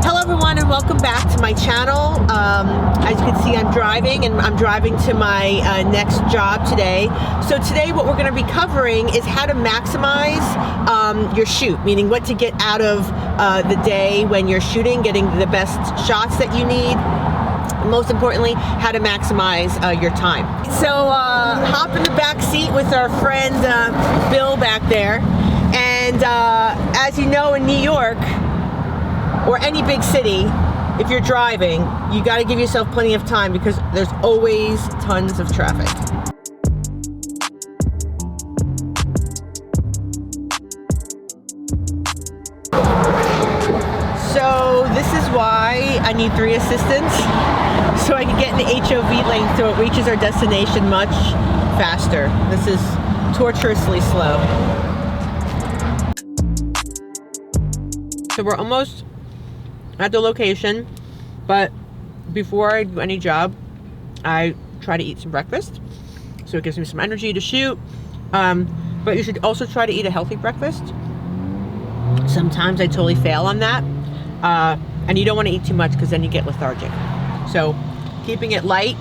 Hello everyone and welcome back to my channel. As you can see, I'm driving and I'm driving to my next job today. So today what we're going to be covering is how to maximize your shoot, meaning what to get out of the day when you're shooting, getting the best shots that you need. Most importantly, how to maximize your time. So hop in the back seat with our friend Bill back there. And as you know, in New York, or any big city, if you're driving, you got to give yourself plenty of time because there's always tons of traffic. So this is why I need 3 assistants, so I can get in the HOV lane so it reaches our destination much faster. This is torturously slow. So we're almost at the location, but before I do any job, I try to eat some breakfast, so it gives me some energy to shoot. But you should also try to eat a healthy breakfast. Sometimes I totally fail on that, and you don't want to eat too much because then you get lethargic. So keeping it light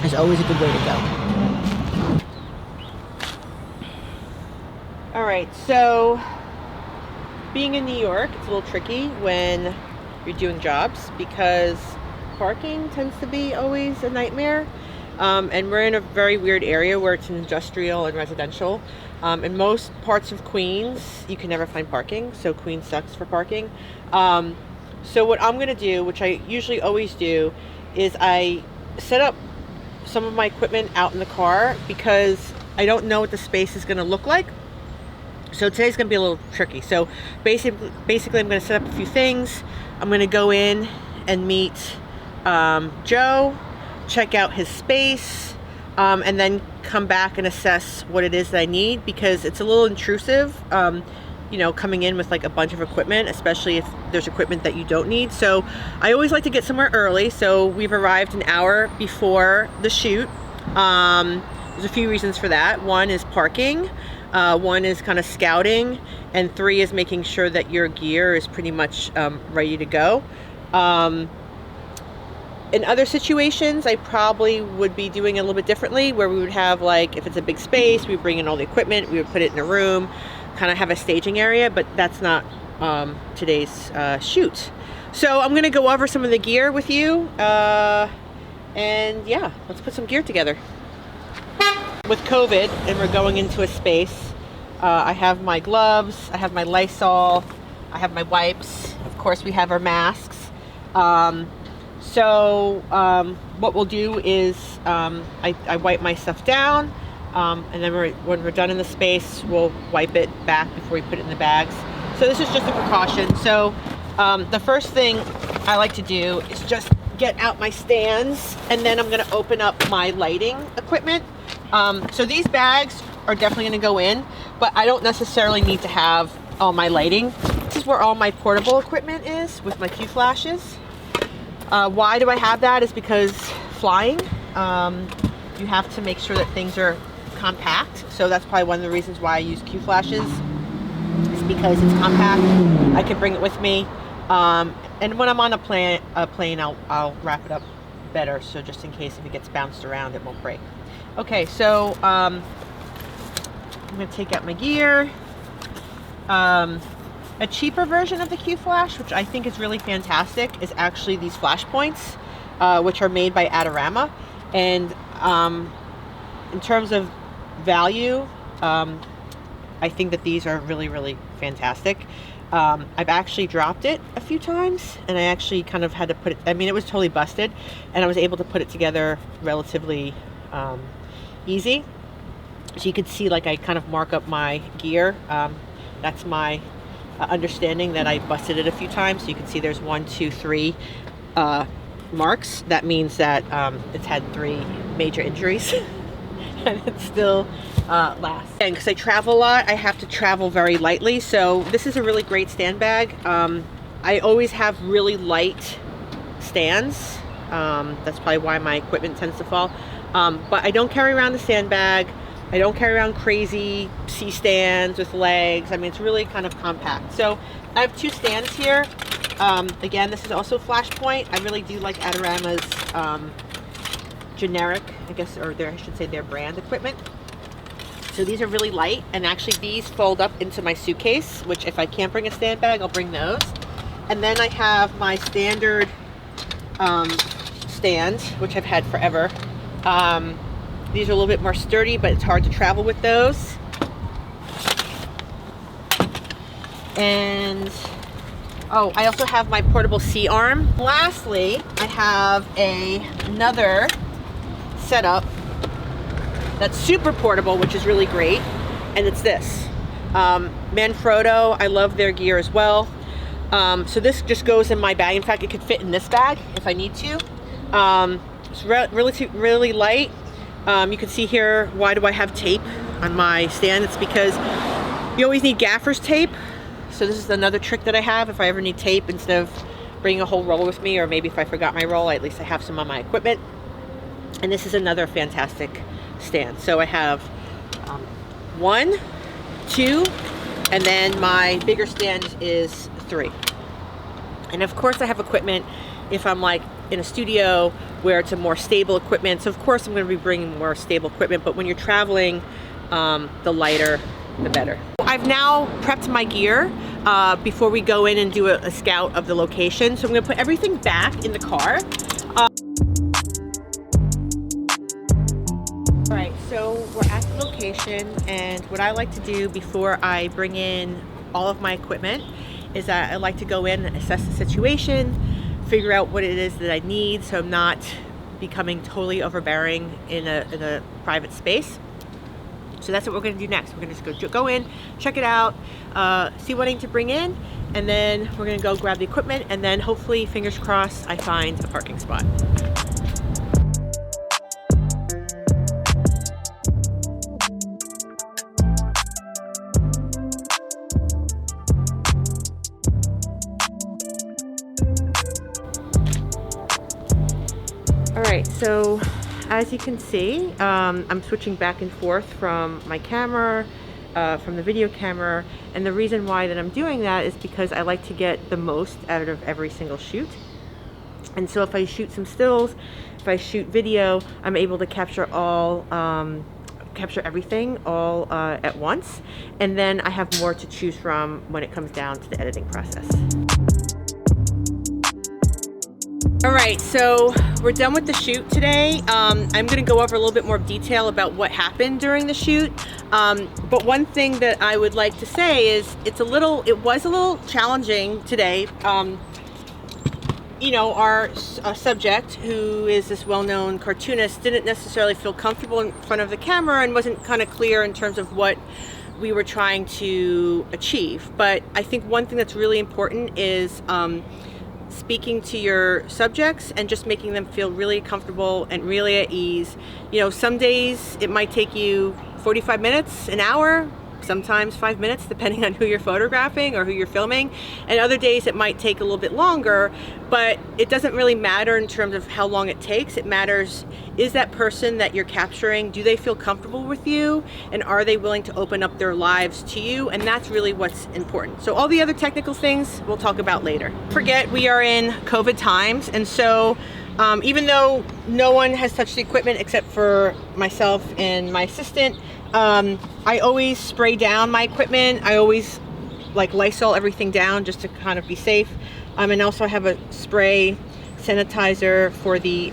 is always a good way to go. All right, so being in New York, it's a little tricky when you're doing jobs because parking tends to be always a nightmare. And we're in a very weird area where it's industrial and residential. In most parts of Queens, you can never find parking, so Queens sucks for parking. So what I'm gonna do, which I usually always do, is I set up some of my equipment out in the car because I don't know what the space is gonna look like. So today's gonna be a little tricky. So basically I'm gonna set up a few things. I'm gonna go in and meet Joe, check out his space, and then come back and assess what it is that I need, because it's a little intrusive, you know, coming in with like a bunch of equipment, especially if there's equipment that you don't need. So I always like to get somewhere early. So we've arrived an hour before the shoot. There's a few reasons for that. One is parking. 1 is kind of scouting, and 3 is making sure that your gear is pretty much ready to go. In other situations, I probably would be doing it a little bit differently, where we would have, like, if it's a big space, we would bring in all the equipment, we would put it in a room, kind of have a staging area, but that's not today's shoot. So I'm going to go over some of the gear with you, and yeah, let's put some gear together. With COVID and we're going into a space, I have my gloves, I have my Lysol, I have my wipes, of course we have our masks. So what we'll do is I wipe my stuff down, and then when we're done in the space, we'll wipe it back before we put it in the bags. So this is just a precaution. So the first thing I like to do is just get out my stands, and then I'm going to open up my lighting equipment. So these bags are definitely going to go in, but I don't necessarily need to have all my lighting. This is where all my portable equipment is with my Q flashes. Why do I have that? Is because flying, you have to make sure that things are compact. So that's probably one of the reasons why I use Q flashes, is because it's compact. I can bring it with me. And when I'm on a plane, I'll wrap it up better, so just in case if it gets bounced around, it won't break. Okay, so I'm going to take out my gear. A cheaper version of the Q Flash, which I think is really fantastic, is actually these flash points, which are made by Andreanna. And in terms of value, I think that these are really, really fantastic. I've actually dropped it a few times, and I actually kind of had to put it, I mean, it was totally busted, and I was able to put it together relatively easy. So you could see, like, I kind of mark up my gear. That's my understanding that I busted it a few times. So you can see there's 1, 2, 3 marks. That means that it's had 3 major injuries and it still lasts. And because I travel a lot, I have to travel very lightly. So this is a really great stand bag. I always have really light stands. That's probably why my equipment tends to fall. But I don't carry around the sandbag. I don't carry around crazy C-stands with legs. I mean, it's really kind of compact. So I have 2 stands here. Again, this is also Flashpoint. I really do like Andreanna's generic, I guess, or I should say their brand equipment. So these are really light, and actually these fold up into my suitcase, which if I can't bring a stand bag, I'll bring those. And then I have my standard stand, which I've had forever. These are a little bit more sturdy, but it's hard to travel with those. And oh, I also have my portable C-arm. Lastly, I have another setup that's super portable, which is really great, and it's this. Manfrotto, I love their gear as well. So this just goes in my bag. In fact, it could fit in this bag if I need to. It's really light. You can see here, why do I have tape on my stand? It's because you always need gaffer's tape. So this is another trick that I have. If I ever need tape, instead of bringing a whole roll with me, or maybe if I forgot my roll, at least I have some on my equipment. And this is another fantastic stand. So I have 1, 2, and then my bigger stand is 3. And of course I have equipment if I'm like in a studio where it's a more stable equipment. So of course I'm going to be bringing more stable equipment, but when you're traveling, the lighter, the better. I've now prepped my gear before we go in and do a scout of the location. So I'm going to put everything back in the car. All right, so we're at the location, and what I like to do before I bring in all of my equipment is that I like to go in and assess the situation, figure out what it is that I need, so I'm not becoming totally overbearing in a private space. So that's what we're going to do next. We're going to just go in, check it out, see what I need to bring in, and then we're going to go grab the equipment, and then hopefully, fingers crossed, I find a parking spot. All right, so as you can see, I'm switching back and forth from my camera, from the video camera, and the reason why that I'm doing that is because I like to get the most out of every single shoot. And so if I shoot some stills, if I shoot video, I'm able to capture everything all at once, and then I have more to choose from when it comes down to the editing process. All right, so we're done with the shoot today. I'm going to go over a little bit more detail about what happened during the shoot. But one thing that I would like to say is it was a little challenging today. You know, our subject, who is this well-known cartoonist, didn't necessarily feel comfortable in front of the camera and wasn't kind of clear in terms of what we were trying to achieve. But I think one thing that's really important is speaking to your subjects and just making them feel really comfortable and really at ease. You know, some days it might take you 45 minutes, an hour, sometimes 5 minutes, depending on who you're photographing or who you're filming. And other days it might take a little bit longer, but it doesn't really matter in terms of how long it takes. It matters, is that person that you're capturing, do they feel comfortable with you? And are they willing to open up their lives to you? And that's really what's important. So all the other technical things we'll talk about later. Forget we are in COVID times, and so even though no one has touched the equipment except for myself and my assistant, I always spray down my equipment. I always like Lysol everything down just to kind of be safe. And also I have a spray sanitizer for the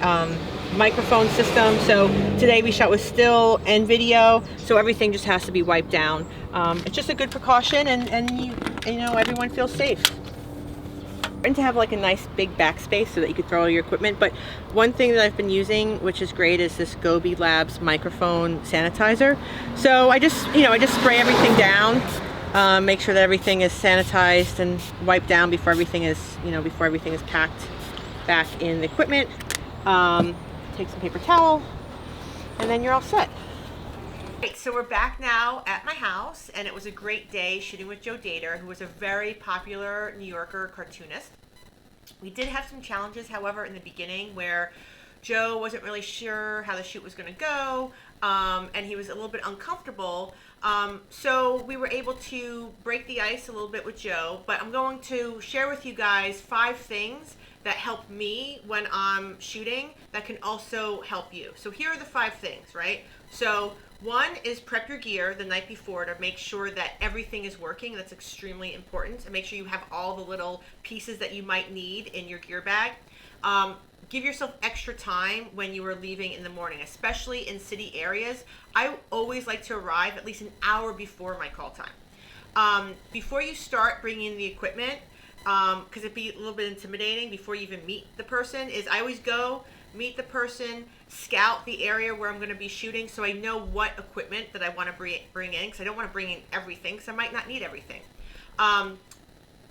microphone system. So today we shot with still and video, so everything just has to be wiped down. It's just a good precaution, and you know, everyone feels safe. And to have like a nice big backspace so that you could throw all your equipment. But one thing that I've been using, which is great, is this Gobi Labs microphone sanitizer. So I just spray everything down, make sure that everything is sanitized and wiped down before everything is packed back in the equipment. Take some paper towel, and then you're all set. Right, so we're back now at my house, and it was a great day shooting with Joe Dater, who was a very popular New Yorker cartoonist. We did have some challenges, however, in the beginning where Joe wasn't really sure how the shoot was going to go. and he was a little bit uncomfortable. So we were able to break the ice a little bit with Joe, but I'm going to share with you guys 5 things that help me when I'm shooting that can also help you. So here are the 5 things, right? So one is prep your gear the night before to make sure that everything is working. That's extremely important. And make sure you have all the little pieces that you might need in your gear bag. Give yourself extra time when you are leaving in the morning, especially in city areas. I always like to arrive at least an hour before my call time. Before you start bringing in the equipment, because it'd be a little bit intimidating before you even meet the person, is I always go meet the person, scout the area where I'm going to be shooting, so I know what equipment that I want to bring in, because I don't want to bring in everything, because I might not need everything.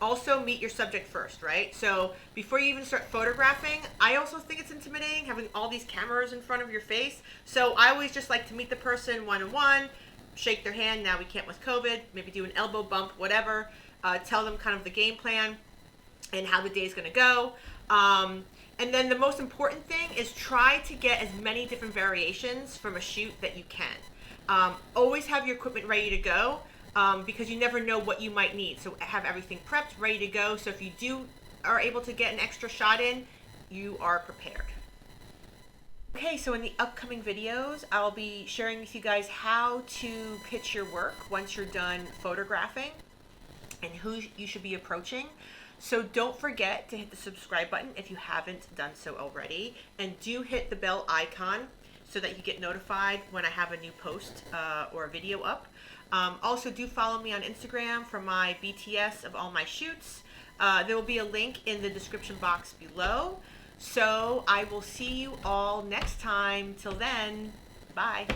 Also, meet your subject first, right? So before you even start photographing, I also think it's intimidating having all these cameras in front of your face. So I always just like to meet the person one-on-one, shake their hand. Now we can't with COVID. Maybe do an elbow bump, whatever. Tell them kind of the game plan and how the day's going to go. And then the most important thing is try to get as many different variations from a shoot that you can. Always have your equipment ready to go. Because you never know what you might need. So have everything prepped, ready to go. So if you are able to get an extra shot in, you are prepared. Okay, so in the upcoming videos, I'll be sharing with you guys how to pitch your work once you're done photographing and who you should be approaching. So don't forget to hit the subscribe button if you haven't done so already. And do hit the bell icon so that you get notified when I have a new post or a video up. Also, do follow me on Instagram for my BTS of all my shoots. There will be a link in the description box below. So I will see you all next time. Till then, bye.